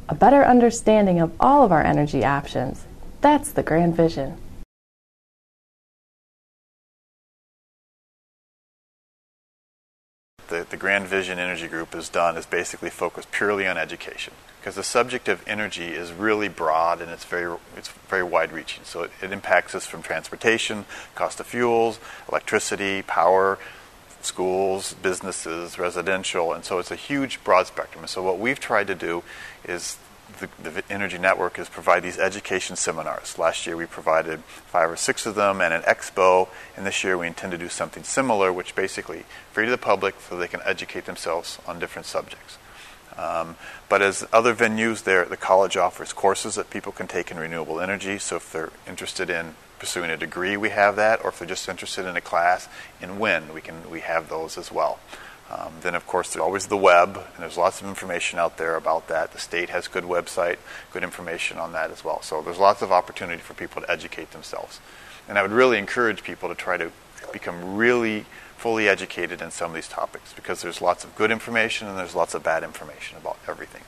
a better understanding of all of our energy options. That's the grand vision. The Grand Vision Energy Group has done is basically focused purely on education, because the subject of energy is really broad and it's very wide-reaching. So it impacts us from transportation, cost of fuels, electricity, power, schools, businesses, residential, and so it's a huge broad spectrum. And so what we've tried to do is the Energy Network is provide these education seminars. Last year we provided 5 or 6 of them and an expo, and this year we intend to do something similar, which basically free to the public so they can educate themselves on different subjects. But as other venues, the college offers courses that people can take in renewable energy, so if they're interested in pursuing a degree, we have that, or if they're just interested in a class in wind, we have those as well. Then, of course, there's always the web, and there's lots of information out there about that. The state has good website, good information on that as well. So there's lots of opportunity for people to educate themselves. And I would really encourage people to try to become really fully educated in some of these topics, because there's lots of good information and there's lots of bad information about everything.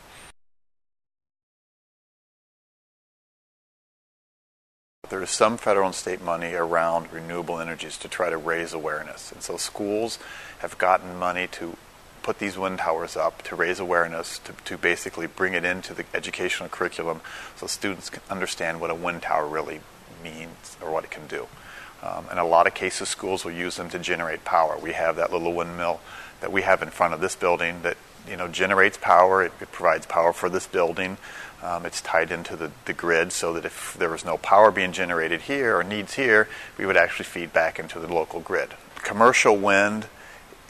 There is some federal and state money around renewable energies to try to raise awareness. And so schools have gotten money to put these wind towers up, to raise awareness, to basically bring it into the educational curriculum so students can understand what a wind tower really means or what it can do. In a lot of cases, schools will use them to generate power. We have that little windmill that we have in front of this building that generates power. It provides power for this building. It's tied into the grid so that if there was no power being generated here or needs here, we would actually feed back into the local grid. Commercial wind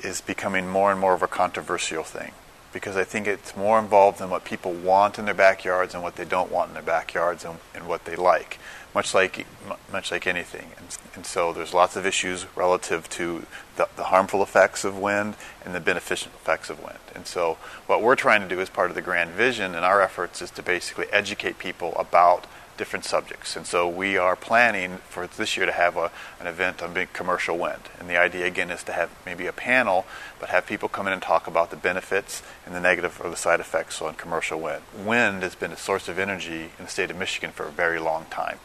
is becoming more and more of a controversial thing, because I think it's more involved in what people want in their backyards and what they don't want in their backyards and what they like, much like anything. And so there's lots of issues relative to the harmful effects of wind and the beneficial effects of wind. And so what we're trying to do as part of the Grand Vision and our efforts is to basically educate people about different subjects. And so we are planning for this year to have an event on big commercial wind. And the idea again is to have maybe a panel, but have people come in and talk about the benefits and the negative or the side effects on commercial wind. Wind has been a source of energy in the state of Michigan for a very long time.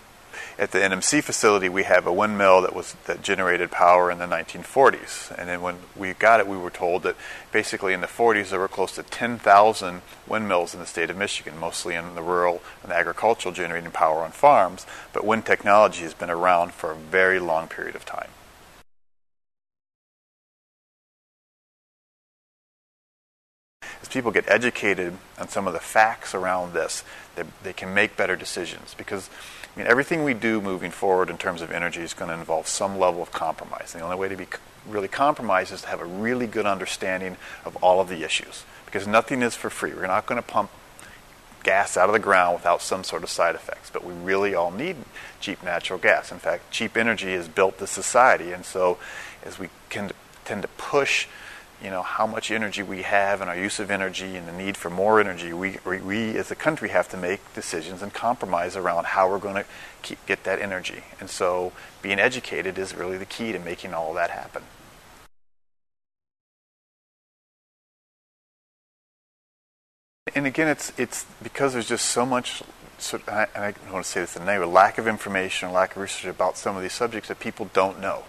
At the NMC facility, we have a windmill that generated power in the 1940s. And then when we got it, we were told that basically in the 40s there were close to 10,000 windmills in the state of Michigan, mostly in the rural and agricultural, generating power on farms. But wind technology has been around for a very long period of time. As people get educated on some of the facts around this, they can make better decisions, because everything we do moving forward in terms of energy is going to involve some level of compromise. And the only way to be really compromised is to have a really good understanding of all of the issues, because nothing is for free. We're not going to pump gas out of the ground without some sort of side effects, but we really all need cheap natural gas. In fact, cheap energy has built the society, and so as we tend to push how much energy we have and our use of energy and the need for more energy, we as a country have to make decisions and compromise around how we're going to get that energy. And so being educated is really the key to making all of that happen. And again, it's because there's just so much, and I don't want to say this in a negative, lack of information, lack of research about some of these subjects that people don't know.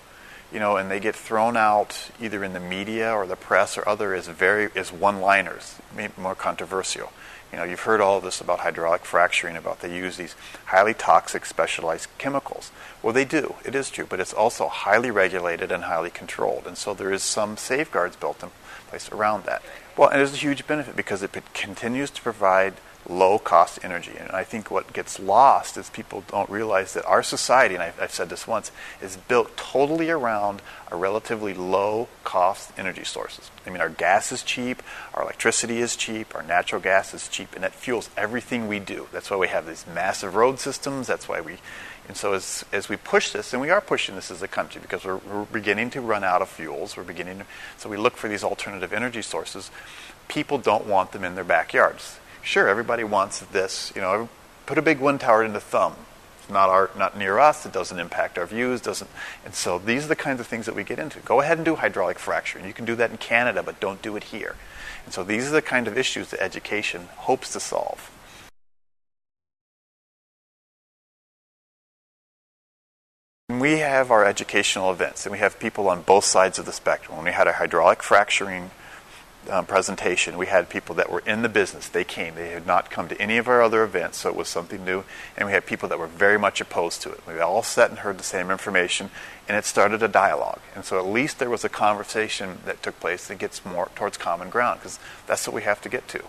And they get thrown out either in the media or the press or other as one-liners, maybe more controversial. You've heard all of this about hydraulic fracturing, about they use these highly toxic specialized chemicals. Well, they do. It is true, but it's also highly regulated and highly controlled. And so there is some safeguards built in place around that. Well, and there's a huge benefit because it continues to provide low-cost energy. And I think what gets lost is people don't realize that our society, and I've said this once, is built totally around a relatively low-cost energy sources. Our gas is cheap, our electricity is cheap, our natural gas is cheap, and that fuels everything we do. That's why we have these massive road systems. That's why and so as we push this, and we are pushing this as a country because we're beginning to run out of fuels, so we look for these alternative energy sources. People don't want them in their backyards. Sure, everybody wants this. Put a big wind tower in the thumb. It's not near us. It doesn't impact our views. And so these are the kinds of things that we get into. Go ahead and do hydraulic fracturing. You can do that in Canada, but don't do it here. And so these are the kind of issues that education hopes to solve. we have our educational events, and we have people on both sides of the spectrum. When we had a hydraulic fracturing presentation, we had people that were in the business. They came. They had not come to any of our other events, so it was something new. And we had people that were very much opposed to it. We all sat and heard the same information, and it started a dialogue. And so at least there was a conversation that took place that gets more towards common ground, because that's what we have to get to.